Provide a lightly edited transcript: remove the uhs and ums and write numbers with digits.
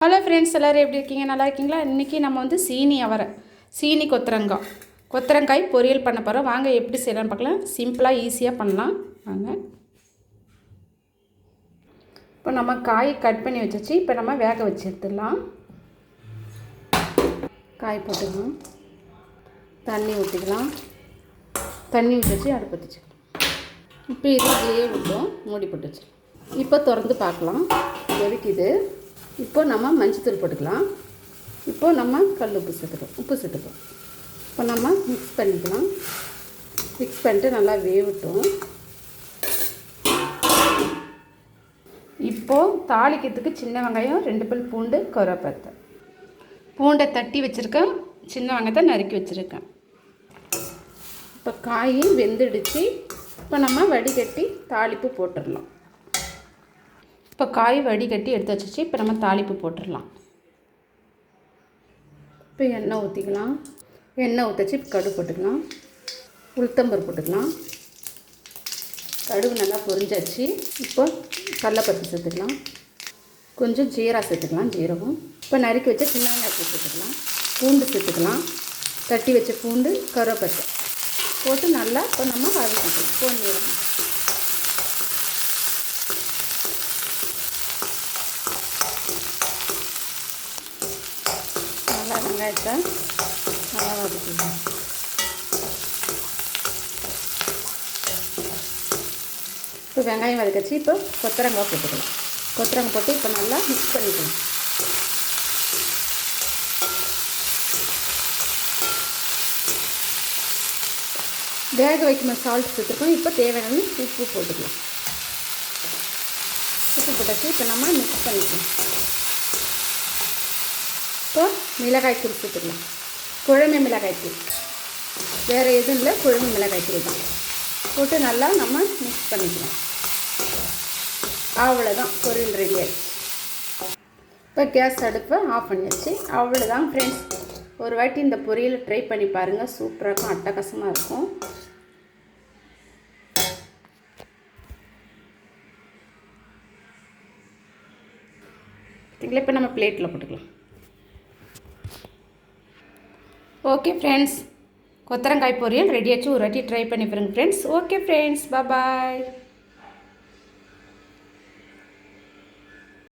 Hello friends, எல்லோரும் எப்படி இருக்கீங்க? நல்லா இருக்கீங்களா? இன்றைக்கி நம்ம வந்து சீனி கொத்தரங்காய் பொரியல் பண்ண போகிறோம். வாங்க எப்படி செய்யலாம்னு பார்க்கலாம். சிம்பிளாக ஈஸியாக பண்ணலாம். வாங்க. இப்போ நம்ம காய் கட் பண்ணி வச்சாச்சு. இப்போ நம்ம வேக வச்சு எடுத்துடலாம். காய் போட்டுக்கலாம், தண்ணி ஊற்றிக்கலாம். தண்ணி ஊற்றி அடுப்பு வச்சுக்கலாம். இப்போ இதுலேயே விட்டோம், மூடி போட்டு வச்சுக்கலாம். இப்போ திறந்து பார்க்கலாம், கொதிக்குது. இப்போ நம்ம மஞ்சத்தூள் போட்டுக்கலாம். இப்போ நம்ம கல் உப்பு சேர்த்துப்போம். இப்போ நம்ம மிக்ஸ் பண்ணிக்கலாம். மிக்ஸ் பண்ணிட்டு நல்லா வேகட்டும். இப்போது தாளிக்கிறதுக்கு சின்ன வெங்காயம், 2 பல் பூண்டு, கருவேப்பிலை. பூண்டை தட்டி வச்சுருக்கேன், சின்ன வெங்காயத்தை நறுக்கி வச்சுருக்கேன். இப்போ காய் வெந்துடுச்சு. இப்போ நம்ம வடிகட்டி தாளிப்பு போட்டுடலாம். இப்போ காய் வடிகட்டி எடுத்து வச்சிச்சு. இப்போ நம்ம தாளிப்பு போட்டுடலாம். இப்போ எண்ணெய் ஊற்றிக்கலாம். எண்ணெய் ஊற்றிச்சு. இப்போ கடுகு போட்டுக்கலாம், உளுத்தம்பருப்பு போட்டுக்கலாம். கடுகு நல்லா பொரிஞ்சாச்சு. இப்போ கடலைப்பருப்பு சேர்த்துக்கலாம், கொஞ்சம் ஜீரகம். இப்போ நறுக்கி வச்ச சின்ன வெங்காயத்தை சேர்த்துக்கலாம், பூண்டு சேர்த்துக்கலாம். தட்டி வச்ச பூண்டு, கருவேப்பிலை போட்டு நல்லா இப்போ நம்ம வதக்கிக்கலாம். பொன்னிறம் வெங்காயத்தை நல்லா வதக்கிக்கலாம். இப்போ வெங்காயம் வதக்கிச்சு. இப்போ கொத்தரங்காய் போட்டுக்கலாம். கொத்தரங்காய் போட்டு இப்போ நல்லா மிக்ஸ் பண்ணிக்கலாம். வேக வைக்கும்போது சால்ட் சேர்த்துருக்கோம். இப்போ தேவையான உப்பு போட்டுக்கலாம். உப்பு போட்டாச்சு. இப்போ நம்ம மிக்ஸ் பண்ணிக்கலாம். இப்போ மிளகாய்த்தூள் சேர்த்துக்கலாம். குழம்பு மிளகாய்த்தூள், வேறு எதுவும் இல்லை, குழம்பு மிளகாய்த்தூள் தான் போட்டு நல்லா நம்ம மிக்ஸ் பண்ணிக்கலாம். அவ்வளோதான், பொரியல் ரெடி ஆகிடுச்சு. இப்போ கேஸ் அடுப்பை ஆஃப் பண்ணியாச்சு. அவ்வளோதான் ஃப்ரெண்ட்ஸ். ஒரு வாட்டி இந்த பொரியலை ட்ரை பண்ணி பாருங்கள். சூப்பராக இருக்கும், அட்டகாசமாக இருக்கும். இப்போ நம்ம பிளேட்டில் போட்டுக்கலாம். ஓகே ஃப்ரெண்ட்ஸ், கொத்தரங்காய் பொரியல் ரெடியாச்சு. ஒரு வாட்டி ட்ரை பண்ணி பாருங்கள் ஃப்ரெண்ட்ஸ். ஓகே ஃப்ரெண்ட்ஸ், பாய்.